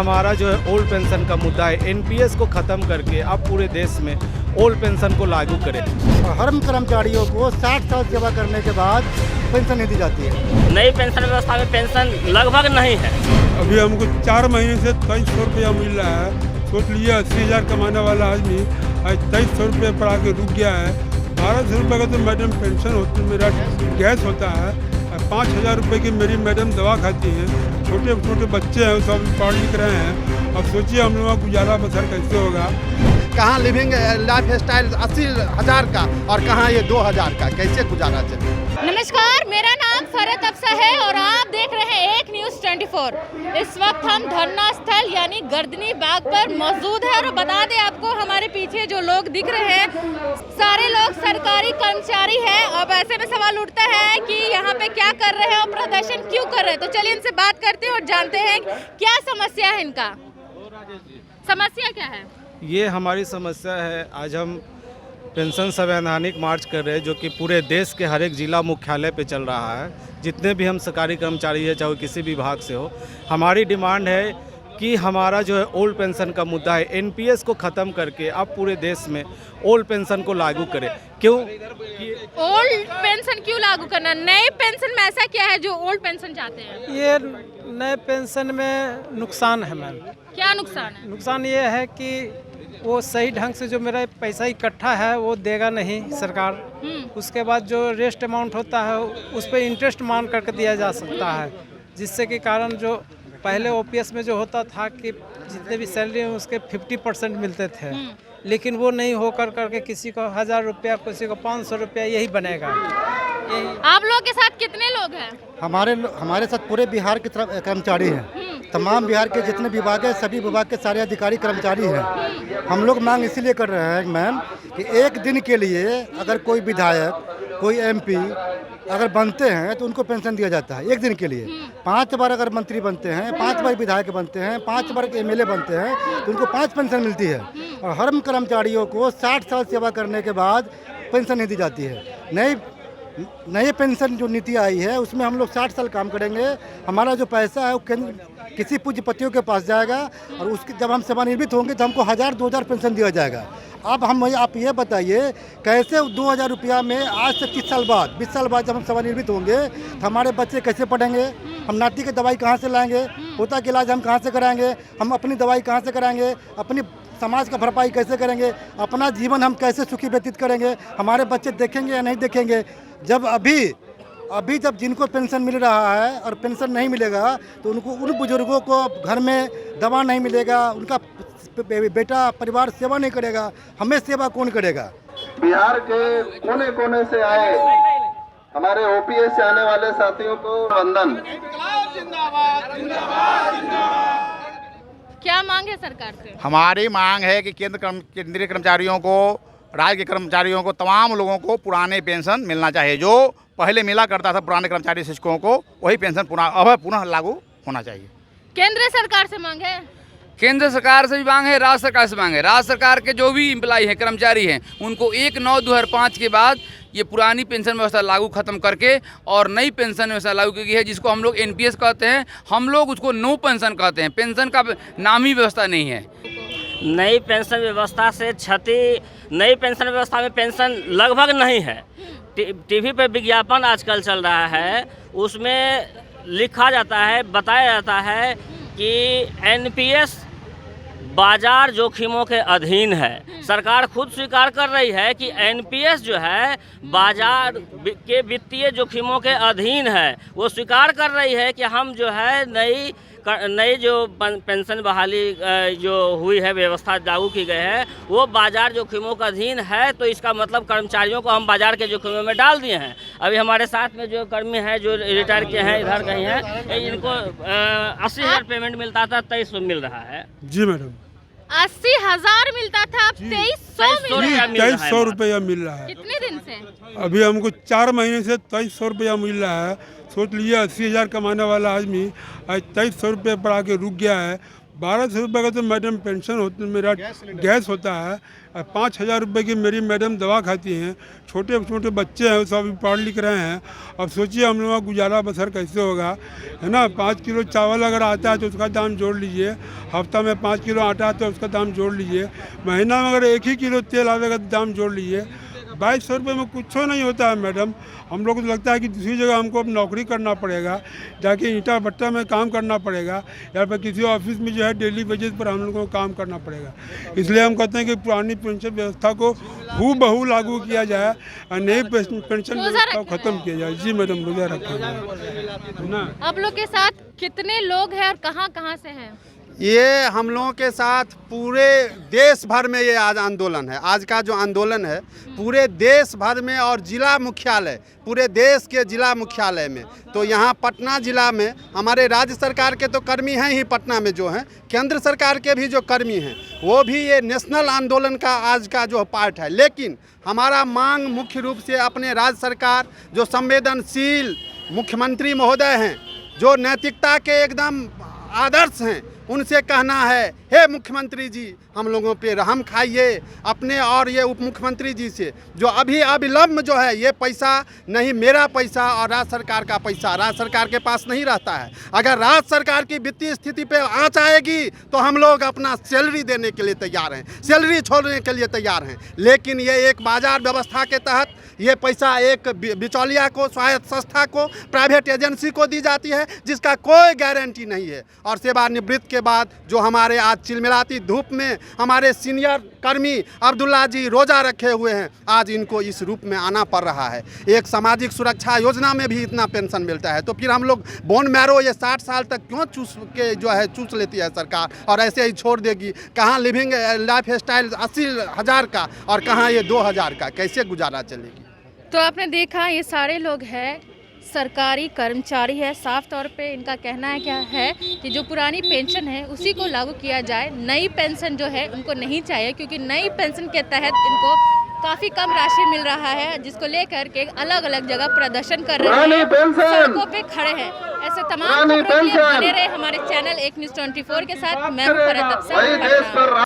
हमारा जो है ओल्ड पेंशन का मुद्दा है, एनपीएस को ख़त्म करके अब पूरे देश में ओल्ड पेंशन को लागू करें। हर कर्मचारियों को 60 साल सेवा करने के बाद पेंशन नहीं दी जाती है। नई पेंशन व्यवस्था में पेंशन लगभग नहीं है। अभी हमको 4 महीने से 2300 रुपया मिल रहा है। सोच लीजिए 80,000 कमाने वाला आदमी आज 2300 रुपये पर आके रुक गया है। 1200 रुपये का तो मैडम पेंशन होती, मेरा गैस होता है। 5,000 रुपये की मेरी मैडम दवा खाती है। छोटे छोटे बच्चे हैं, सब पढ़ लिख रहे हैं। अब सोचिए हम लोगों का गुजारा बसर कैसे होगा। कहाँ लिविंग लाइफ स्टाइल 80,000 का और कहाँ ये 2,000 का, कैसे गुजारा चले। नमस्कार, मेरा नाम फरत अफसा है और आप देख रहे हैं एक न्यूज़ 24। इस वक्त हम धरना स्थल यानी गर्दनी बाग पर मौजूद है और बता दें आपको, हमारे पीछे जो लोग दिख रहे हैं सारे लोग सरकारी कर्मचारी हैं। अब ऐसे में सवाल उठता है कि यहाँ पे क्या कर रहे हैं और प्रदर्शन क्यों कर रहे हैं। तो चलिए इनसे बात करते हैं और जानते हैं क्या समस्या है इनका। समस्या क्या है? ये हमारी समस्या है। आज हम पेंशन संवैधानिक मार्च कर रहे हैं, जो कि पूरे देश के हर एक जिला मुख्यालय पे चल रहा है। जितने भी हम सरकारी कर्मचारी हैं, चाहे किसी भी विभाग से हो, हमारी डिमांड है कि हमारा जो है ओल्ड पेंशन का मुद्दा है, एनपीएस को ख़त्म करके अब पूरे देश में ओल्ड पेंशन को लागू करें। क्यों ओल्ड पेंशन क्यों लागू करना? नए पेंशन में ऐसा क्या है जो ओल्ड पेंशन चाहते हैं? ये नए पेंशन में नुकसान है मैम। क्या नुकसान है? नुकसान ये है कि वो सही ढंग से जो मेरा पैसा इकट्ठा है वो देगा नहीं सरकार। उसके बाद जो रेस्ट अमाउंट होता है उस पर इंटरेस्ट मान करके दिया जा सकता है, जिससे कि कारण जो पहले ओपीएस में जो होता था कि जितने भी सैलरी हैं उसके 50% मिलते थे, लेकिन वो नहीं हो करके किसी को 1,000 रुपया, किसी को 500 रुपया यही बनेगा। आप लोग के साथ कितने लोग हैं? हमारे साथ पूरे बिहार के कर्मचारी हैं। तमाम बिहार के जितने विभाग हैं, सभी विभाग के सारे अधिकारी कर्मचारी हैं। हम लोग मांग इसीलिए कर रहे हैं मैम कि एक दिन के लिए अगर कोई विधायक, कोई एमपी अगर बनते हैं तो उनको पेंशन दिया जाता है एक दिन के लिए। 5 बार अगर मंत्री बनते हैं, 5 बार विधायक बनते हैं, 5 बार एमएलए बनते हैं तो उनको 5 पेंशन मिलती है। और हर कर्मचारियों को 60 साल सेवा करने के बाद पेंशन नहीं दी जाती है। नई पेंशन जो नीति आई है उसमें हम लोग 60 साल काम करेंगे। हमारा जो पैसा है वो केंद्र किसी पूंजीपतियों के पास जाएगा और उसके जब हम सेवानिवृत्त होंगे तो हमको 1,000-2,000 पेंशन दिया जाएगा। अब आप ये बताइए कैसे 2,000 रुपया में आज से 30 साल बाद, 20 साल बाद जब हम सेवानिवृत्त होंगे तो हमारे बच्चे कैसे पढ़ेंगे? हम नाती की दवाई कहाँ से लाएंगे? पोता का इलाज हम कहाँ से कराएंगे? हम अपनी दवाई कहाँ से कराएंगे? अपनी समाज का भरपाई कैसे करेंगे? अपना जीवन हम कैसे सुखी व्यतीत करेंगे? हमारे बच्चे देखेंगे या नहीं देखेंगे? जब अभी जब जिनको पेंशन मिल रहा है और पेंशन नहीं मिलेगा तो उन बुजुर्गों को घर में दवा नहीं मिलेगा, उनका बेटा परिवार सेवा नहीं करेगा, हमें सेवा कौन करेगा? बिहार के कोने कोने से आए हमारे ओपीएस से आने वाले साथियों को वंदन। क्या मांग है सरकार से? हमारी मांग है कि केंद्रीय कर्मचारियों को, राज्य के कर्मचारियों को, तमाम लोगों को पुराने पेंशन मिलना चाहिए। जो पहले मिला करता था पुराने कर्मचारी शिक्षकों को, वही पेंशन पुनः लागू होना चाहिए। केंद्र सरकार से मांग है? केंद्र सरकार से भी मांग है, राज्य सरकार से मांग है। राज्य सरकार के जो भी एम्प्लॉई हैं, कर्मचारी हैं, उनको 1/9/2005 के बाद ये पुरानी पेंशन व्यवस्था लागू खत्म करके और नई पेंशन व्यवस्था लागू की गई है, जिसको हम लोग एनपीएस कहते हैं। हम लोग उसको नो पेंशन कहते हैं। पेंशन का नाम ही व्यवस्था नहीं है। नई पेंशन व्यवस्था से नई पेंशन व्यवस्था में पेंशन लगभग नहीं है। टीवी पे विज्ञापन आजकल चल रहा है, उसमें लिखा जाता है, बताया जाता है कि एनपीएस बाजार जोखिमों के अधीन है। सरकार खुद स्वीकार कर रही है कि एनपीएस जो है बाजार के वित्तीय जोखिमों के अधीन है। वो स्वीकार कर रही है कि हम जो है नई जो पेंशन बहाली जो हुई है, व्यवस्था लागू की गई है, वो बाजार जोखिमों का अधीन है। तो इसका मतलब कर्मचारियों को हम बाजार के जोखिमों में डाल दिए हैं। अभी हमारे साथ में जो कर्मी हैं, जो रिटायर किए हैं, इधर कहीं हैं, इनको 80,000 पेमेंट मिलता था, 2300 मिल रहा है। जी मैडम, 80,000 मिलता था, अब 2300 रुपया मिल रहा है। कितने दिन से? अभी हमको 4 महीने से 2300 रुपया मिल रहा है। सोच लीजिए 80,000 कमाने वाला आदमी आज 2300 रुपये पर आके रुक गया है। 1200 रुपये का तो मैडम पेंशन होता, मेरा गैस होता है, और 5000 रुपये की मेरी मैडम दवा खाती हैं। छोटे छोटे बच्चे हैं, सब अभी पढ़ लिख रहे हैं। अब सोचिए हम लोगों का गुजारा बसर कैसे होगा, है ना। 5 किलो चावल अगर आता है तो उसका दाम जोड़ लीजिए, हफ्ता में 5 किलो आटा आता है उसका दाम जोड़ लीजिए, महीना में अगर 1 ही किलो तेल आवेगा तो दाम जोड़ लीजिए। 2200 रुपये में कुछ नहीं होता है मैडम। हम लोग को लगता है कि दूसरी जगह हमको अब नौकरी करना पड़ेगा, जाके ईंटा भट्टा में काम करना पड़ेगा, या फिर किसी ऑफिस में जो है डेली वेजेस पर हम लोगों को काम करना पड़ेगा। इसलिए हम कहते हैं कि पुरानी पेंशन व्यवस्था को हूबहू लागू किया जाए और नई पेंशन व्यवस्था को खत्म किया जाए। जी मैडम, रोजा रखा जाए ना। आप लोग के साथ कितने लोग हैं और कहाँ से हैं? ये हम लोगों के साथ पूरे देश भर में ये आज आंदोलन है। आज का जो आंदोलन है पूरे देश भर में, और जिला मुख्यालय पूरे देश के जिला मुख्यालय में, तो यहाँ पटना जिला में हमारे राज्य सरकार के तो कर्मी हैं ही, पटना में जो हैं केंद्र सरकार के भी जो कर्मी हैं वो भी ये नेशनल आंदोलन का आज का जो पार्ट है। लेकिन हमारा मांग मुख्य रूप से अपने राज्य सरकार, जो संवेदनशील मुख्यमंत्री महोदय हैं, जो नैतिकता के एकदम आदर्श हैं, उनसे कहना है, हे मुख्यमंत्री जी हम लोगों पे रहम खाइए अपने, और ये उप मुख्यमंत्री जी से जो अभी अविलंब जो है ये पैसा नहीं, मेरा पैसा और राज्य सरकार का पैसा राज्य सरकार के पास नहीं रहता है। अगर राज्य सरकार की वित्तीय स्थिति पे आँच आएगी तो हम लोग अपना सैलरी देने के लिए तैयार हैं, सैलरी छोड़ने के लिए तैयार हैं। लेकिन ये एक बाजार व्यवस्था के तहत ये पैसा एक बिचौलिया को, स्वायत्त संस्था को, प्राइवेट एजेंसी को दी जाती है, जिसका कोई गारंटी नहीं है। और सेवानिवृत्त के बाद जो हमारे आज चिलमिलाती धूप में हमारे सीनियर कर्मी अब्दुल्ला जी रोजा रखे हुए हैं, आज इनको इस रूप में आना पड़ रहा है। एक सामाजिक सुरक्षा योजना में भी इतना पेंशन मिलता है, तो फिर हम लोग बोन मैरो ये 60 साल तक क्यों चूस लेती है सरकार, और ऐसे ही छोड़ देगी। कहाँ लिविंग लाइफ स्टाइल 80,000 का और कहाँ ये 2,000 का, कैसे गुजारा चलेगी। तो आपने देखा ये सारे लोग हैं सरकारी कर्मचारी है। साफ तौर पे इनका कहना है क्या है कि जो पुरानी पेंशन है उसी को लागू किया जाए, नई पेंशन जो है उनको नहीं चाहिए, क्योंकि नई पेंशन के तहत इनको काफ़ी कम राशि मिल रहा है, जिसको लेकर के अलग अलग जगह प्रदर्शन कर रहे हैं, सड़कों पे खड़े हैं। ऐसे तमाम खबरों के लिए बने रहे हमारे चैनल 1 न्यूज़ 24 के साथ। मैं हूं फरहत अफसर।